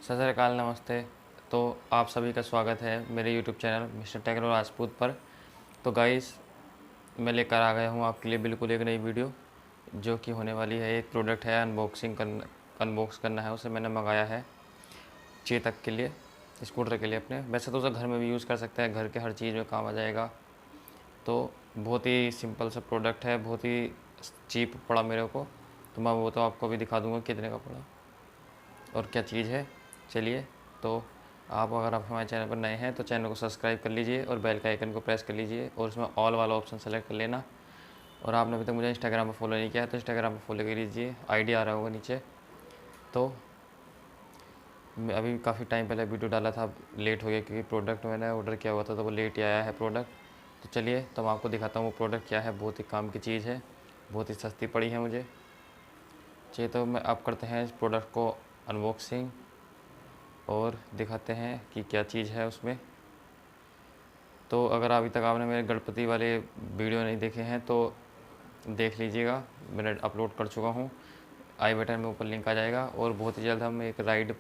सत श्री अकाल, नमस्ते। तो आप सभी का स्वागत है मेरे YouTube channel mister techno Rajput पर। तो गाइस, मैं लेकर आ गया हूँ आपके लिए बिल्कुल एक नई वीडियो जो कि होने वाली है। एक प्रोडक्ट है, अनबॉक्स करना है। उसे मैंने मंगाया है चेतक के लिए, स्कूटर के लिए अपने। वैसे तो उसे घर में भी यूज़ कर सकते हैं, घर के हर चीज़ में काम आ जाएगा। तो बहुत ही सिंपल सा प्रोडक्ट है, बहुत ही चीप पड़ा मेरे को। तो मैं वो तो आपको भी दिखा दूँगा कितने का पड़ा और क्या चीज़ है। चलिए, तो अगर आप हमारे चैनल पर नए हैं तो चैनल को सब्सक्राइब कर लीजिए और बेल के आइकन को प्रेस कर लीजिए और उसमें ऑल वाला ऑप्शन सेलेक्ट कर लेना। और आपने अभी तक मुझे इंस्टाग्राम पर फॉलो नहीं किया है तो इंस्टाग्राम पर फॉलो कर लीजिए, आईडी आ रहा होगा नीचे। तो मैं अभी काफ़ी टाइम पहले वीडियो डाला था, लेट हो गया क्योंकि प्रोडक्ट मैंने ऑर्डर किया हुआ था तो वो लेट ही आया है प्रोडक्ट। तो चलिए, तो मैं आपको दिखाता हूँ वो प्रोडक्ट क्या है। बहुत ही काम की चीज़ है, बहुत ही सस्ती पड़ी है मुझे। चलिए, तो मैं आप करते हैं इस प्रोडक्ट को अनबॉक्सिंग और दिखाते हैं कि क्या चीज़ है उसमें। तो अगर अभी तक आपने मेरे गणपति वाले वीडियो नहीं देखे हैं तो देख लीजिएगा, मैंने अपलोड कर चुका हूँ। आई बटन में ऊपर लिंक आ जाएगा। और बहुत ही जल्द हम एक राइड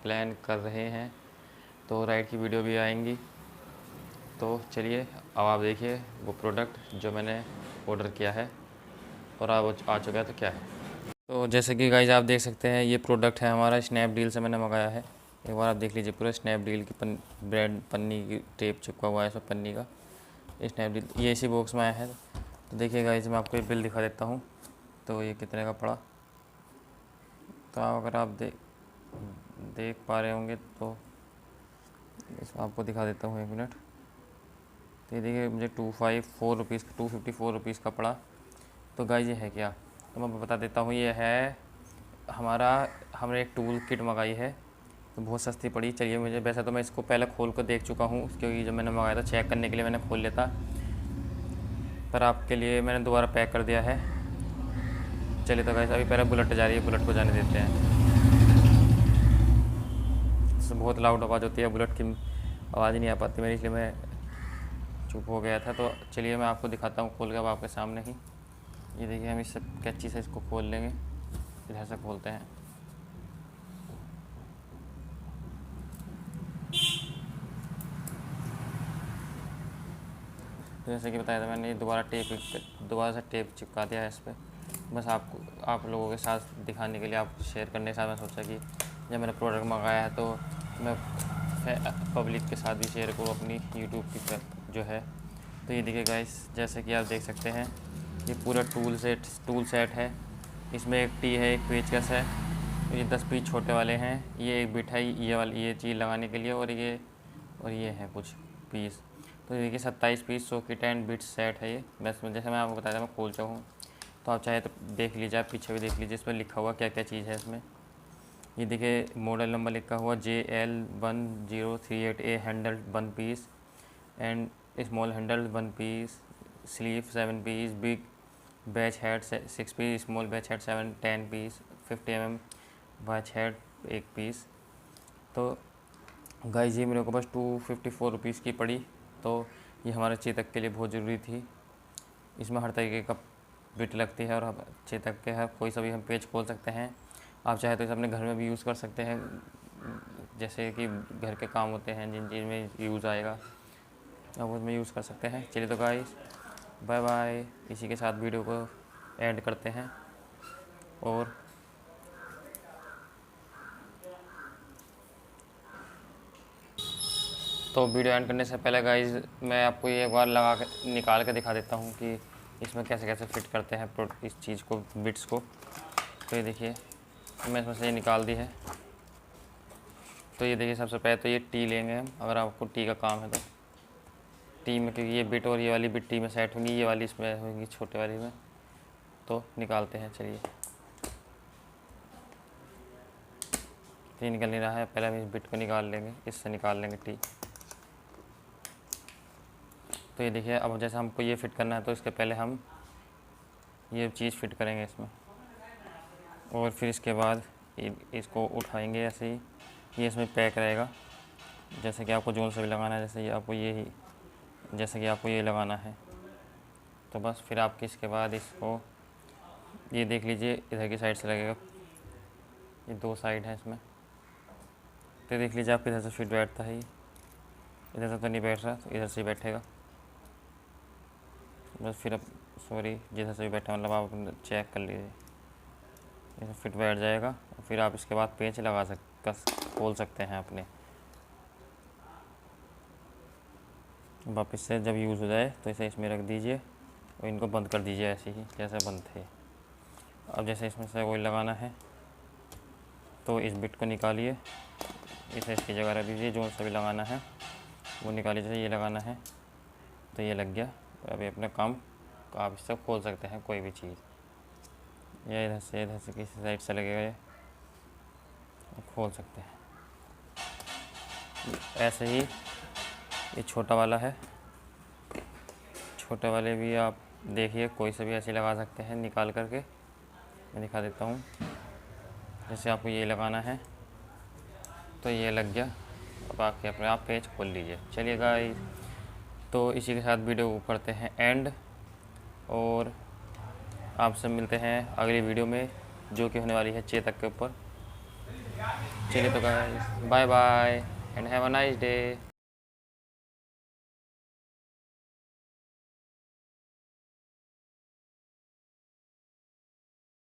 प्लान कर रहे हैं, तो राइड की वीडियो भी आएंगी। तो चलिए, अब आप देखिए वो प्रोडक्ट जो मैंने ऑर्डर किया है और अब आ चुका है तो क्या है। तो जैसे कि गाइज आप देख सकते हैं, ये प्रोडक्ट है हमारा, स्नैपडील से मैंने मंगाया है। एक बार आप देख लीजिए, पूरा स्नैपडील की ब्रांड पन्नी की टेप चिपका हुआ है इसमें, पन्नी का। स्नैपडील ये इसी बॉक्स में आया है। तो देखिए गाइज, मैं आपको ये बिल दिखा देता हूँ। तो ये कितने का पड़ा, तो अगर आप देख पा रहे होंगे तो इसमें आपको दिखा देता हूँ, 1 मिनट। तो ये देखिए, मुझे 254 रुपीज़ का पड़ा। तो गाइज ये है क्या, तो मैं बता देता हूँ। ये है हमने एक टूल किट मंगाई है, तो बहुत सस्ती पड़ी। चलिए, मुझे वैसे तो मैं इसको पहले खोल कर देख चुका हूँ क्योंकि जब मैंने मंगाया था चेक करने के लिए मैंने खोल लिया था, पर आपके लिए मैंने दोबारा पैक कर दिया है। चलिए, तो गाइस अभी पहले बुलेट जा रही है, बुलेट को जाने देते हैं। इससे बहुत लाउड आवाज़ होती है, बुलेट की आवाज़ ही नहीं आ पाती मेरी, इसलिए मैं चुप हो गया था। तो चलिए, मैं आपको दिखाता हूँ खोल के अब आपके सामने ही। ये देखिए, हम इससे कैंची से इसको खोल लेंगे। इधर से खोलते हैं। तो जैसे कि बताया था मैंने, दोबारा से टेप चिपका दिया है इस पर। बस आप लोगों के साथ दिखाने के लिए, आपको शेयर करने के साथ मैं सोचा कि जब मैंने प्रोडक्ट मंगाया है तो मैं पब्लिक के साथ भी शेयर करूँ अपनी यूट्यूब की जो है। तो ये देखिए गाइस, जैसे कि आप देख सकते हैं, ये पूरा टूल सेट है। इसमें एक टी है, एक पेचकस है, ये 10 पीस छोटे वाले हैं, ये एक बिट है ये चीज़ लगाने के लिए, और ये है कुछ पीस। तो देखिए 27 piece socket and bit set है ये। बस जैसे मैं आपको बताया था, मैं खोल चुका हूँ। तो आप चाहे तो देख लीजिए, आप पीछे भी देख लीजिए, इसमें लिखा हुआ क्या क्या चीज़ है इसमें। ये देखिए, मॉडल नंबर लिखा हुआ JL1038A, handle 1 piece and small handle 1 piece, sleeve 7 piece, big batch head 6 piece, small batch head 10 piece, 50 mm batch head 1 piece. तो गाइस, ये मेरे को बस 254 रुपीज़ की पड़ी। तो ये हमारे चेतक के लिए बहुत ज़रूरी थी। इसमें हर तरीके का बिट लगती है और चेतक के है कोई सा भी हम पेज खोल सकते हैं। आप चाहे तो इसे अपने घर में भी यूज़ कर सकते हैं, जैसे कि घर के काम होते हैं जिन चीज़ में यूज़ आएगा, आप उसमें यूज़ कर सकते हैं। चलिए, तो गाइस बाय बाय, इसी के साथ वीडियो को एंड करते हैं। और तो वीडियो एंड करने से पहले गाइज, मैं आपको ये एक बार लगा के निकाल के दिखा देता हूँ कि इसमें कैसे कैसे फिट करते हैं इस चीज़ को, बिट्स को। तो ये देखिए, मैं इसमें से ये निकाल दी है। तो ये देखिए, सबसे पहले तो ये टी लेंगे हम, अगर आपको टी का काम है तो। टी में क्योंकि ये बिट और ये वाली बिट टी में सेट होंगी, ये वाली इसमें होंगी छोटे वाली में। तो निकालते हैं, चलिए। टी निकल नहीं रहा है, पहले हम इस बिट को निकाल लेंगे, इससे निकाल लेंगे टी। तो ये देखिए, अब जैसे हमको ये फिट करना है तो इसके पहले हम ये चीज़ फिट करेंगे इसमें, और फिर इसके बाद इसको उठाएंगे ऐसे ही। ये इसमें पैक रहेगा, जैसे कि आपको जोन से भी लगाना है, जैसे कि आपको ये लगाना है। तो बस फिर आपके इसके बाद इसको ये देख लीजिए, इधर की साइड से लगेगा, ये 2 साइड है इसमें। तो देख लीजिए आप इधर से फिट बैठता है, इधर से तो नहीं बैठ रहा, तो इधर से ही बैठेगा बस। फिर अब सॉरी जिधर से भी बैठा मतलब आप चेक कर लीजिए, इधर फिट बैठ जाएगा। फिर आप इसके बाद पेंच लगा खोल सकते हैं अपने। वापस से जब यूज़ हो जाए तो इसे इसमें रख दीजिए और इनको बंद कर दीजिए ऐसे ही जैसे बंद थे। अब जैसे इसमें से ऑयल लगाना है तो इस बिट को निकालिए, इसे इसकी जगह रख दीजिए। जो सा भी लगाना है वो निकालिए, जैसे ये लगाना है तो ये लग गया। अभी अपना काम आप इससे खोल सकते हैं कोई भी चीज़, या इधर से किसी साइड से लगेगा ये खोल सकते हैं। ऐसे ही ये छोटा वाला है, छोटे वाले भी आप देखिए कोई से भी ऐसे लगा सकते हैं निकाल करके। मैं दिखा देता हूँ, जैसे आपको ये लगाना है तो ये लग गया। अब आके अपने आप पेज खोल लीजिए। चलिए गाइस, तो इसी के साथ वीडियो को करते हैं एंड, और आपसे मिलते हैं अगली वीडियो में जो कि होने वाली है चेतक के ऊपर। चलिए तो guys, bye bye and have a nice day.